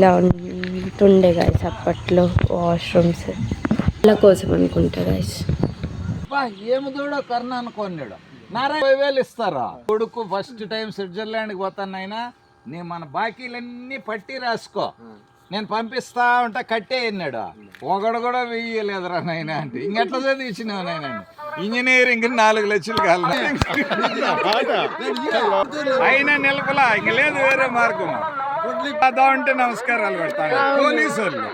ఇలా ఉంటుండే గాయస్ అప్పట్లో వాష్రూమ్స్ వాళ్ళ కోసం అనుకుంటా గాయస్. ఏమి దూడో కర్ణ అనుకోన్నాడు 40,000 ఇస్తారా కొడుకు ఫస్ట్ టైం స్విట్జర్లాండ్కి పోతాను అయినా నేను మన బాకీలన్నీ పట్టి రాసుకో నేను పంపిస్తా ఉంటా కట్టే అన్నాడు. ఒకడు కూడా వెయ్యలేదురా నాయన అంటే ఇంకెట్లా చదివించినావు నాయన ఇంజనీరింగ్ 4 లక్షలు కాదు అయినా నిలపలా ఇంక లేదు వేరే మార్గం. ఉంటే నమస్కారాలు పెడతాను పోలీసు వాళ్ళు.